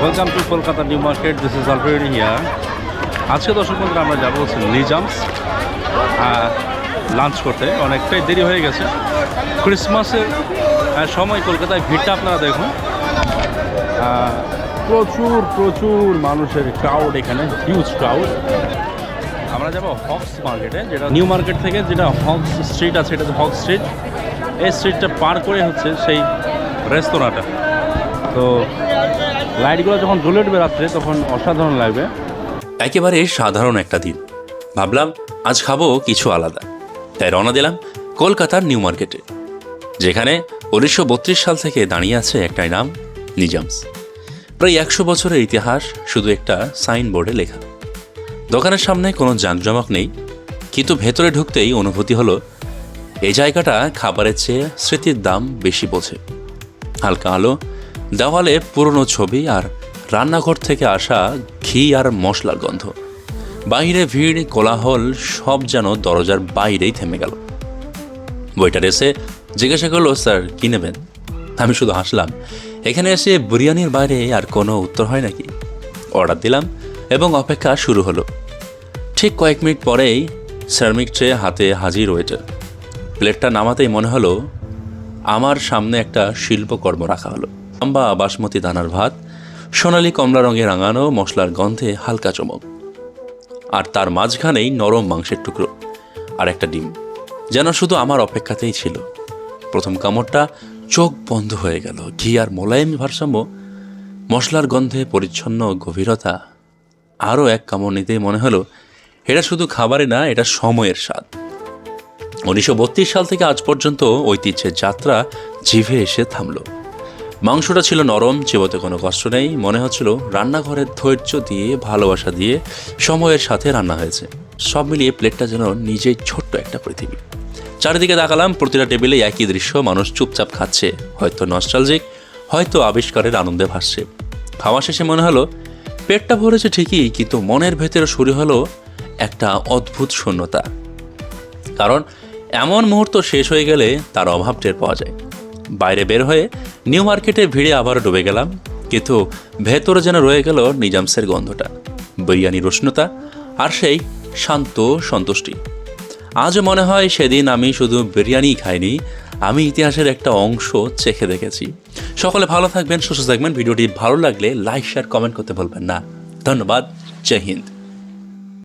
Welcome to Kolkata new market, this is already here. আজকে দর্শক বন্ধুরা আমরা যাবো হচ্ছে নিজামস লাঞ্চ করতে। অনেকটাই দেরি হয়ে গেছে, ক্রিসমাসের সময় কলকাতায় ভিড়টা আপনারা দেখুন। প্রচুর প্রচুর মানুষের ক্রাউড, এখানে হিউজ ক্রাউড। আমরা যাবো হক্স মার্কেটে, যেটা নিউ মার্কেট থেকে যেটা হক্স স্ট্রিট আছে, এটা হচ্ছে হক্স স্ট্রিট। এই স্ট্রিটটা পার করে হচ্ছে সেই রেস্তোরাঁটা। তো লাইটগুলো যখন জ্বলে উঠবে রাত্রে তখন অসাধারণ লাগবে। একেবারে সাধারণ একটা দিন, ভাবলাম আজ খাবো কিছু আলাদা, তাই রওনা দিলাম কলকাতার নিউ মার্কেটে, যেখানে 1932 সাল থেকে দাঁড়িয়ে আছে একটাই নাম, নিজামস। প্রায় 100 বছরের ইতিহাস শুধু একটা সাইনবোর্ডে লেখা। দোকানের সামনে কোনো জাঁকজমক নেই, কিন্তু ভেতরে ঢুকতেই অনুভূতি হলো এই জায়গাটা খাবারের চেয়ে স্মৃতির দাম বেশি বোঝে। হালকা আলো, দেওয়ালে পুরনো ছবি আর রান্নাঘর থেকে আসা ঘি আর মশলার গন্ধ। বাইরে ভিড়, কোলাহল, সব যেন দরজার বাইরেই থেমে গেল। ওয়েটার এসে জিজ্ঞাসা করলো, স্যার কী নেবেন? আমি শুধু হাসলাম। এখানে এসে বিরিয়ানির বাইরে আর কোনো উত্তর হয় নাকি? অর্ডার দিলাম এবং অপেক্ষা শুরু হলো। ঠিক কয়েক মিনিট পরেই সার্মিক ট্রে হাতে হাজির ওয়েটার। প্লেটটা নামাতেই মনে হলো আমার সামনে একটা শিল্পকর্ম রাখা হলো। লম্বা বাসমতি দানার ভাত, সোনালি কমলা রঙে রাঙানো, মশলার গন্ধে হালকা চমক, আর তার মাঝখানেই নরম মাংসের টুকরো আর একটা ডিম, যেন শুধু আমার অপেক্ষাতেই ছিল। প্রথম কামড়টা চোখ বন্ধ হয়ে গেল। ঘি আর মোলায়েম ভারসাম্য, মশলার গন্ধে পরিচ্ছন্ন গভীরতা। আরও এক কামড় নিতেই মনে হলো এটা শুধু খাবারে না, এটা সময়ের স্বাদ। 1932 সাল থেকে আজ পর্যন্ত ঐতিহ্যের যাত্রা জিভে এসে থামল। মাংসটা ছিল নরম, চিবোতে কোনো কষ্ট নেই। মনে হচ্ছিল রান্নাঘরের ধৈর্য দিয়ে, ভালোবাসা দিয়ে, সময়ের সাথে রান্না হয়েছে। সব মিলিয়ে প্লেটটা যেন নিজেই ছোট্ট একটা পৃথিবী। চারিদিকে তাকালাম, প্রতিটা টেবিলে একই দৃশ্য, মানুষ চুপচাপ খাচ্ছে, হয়তো নস্টালজিক, হয়তো আবিষ্কারের আনন্দে ভাসছে। খাওয়া শেষে মনে হলো পেটটা ভরেছে ঠিকই, কিন্তু মনের ভেতরে শুরু হলো একটা অদ্ভুত শূন্যতা। কারণ এমন মুহূর্ত শেষ হয়ে গেলে তার অভাব টের পাওয়া যায়। বাইরে বের হয়ে নিউ মার্কেটে ভিড়ে আবার ডুবে গেলাম, কিন্তু ভেতরে যেন রয়ে গেল নিজামসের গন্ধটা, বিরিয়ানির উষ্ণতা আর সেই শান্ত সন্তুষ্টি। আজও মনে হয় সেদিন আমি শুধু বিরিয়ানি খাইনি, আমি ইতিহাসের একটা অংশ চেখে দেখেছি। সকলে ভালো থাকবেন, সুস্থ থাকবেন। ভিডিওটি ভালো লাগলে লাইক, শেয়ার, কমেন্ট করতে ভুলবেন না। ধন্যবাদ। জয় হিন্দ।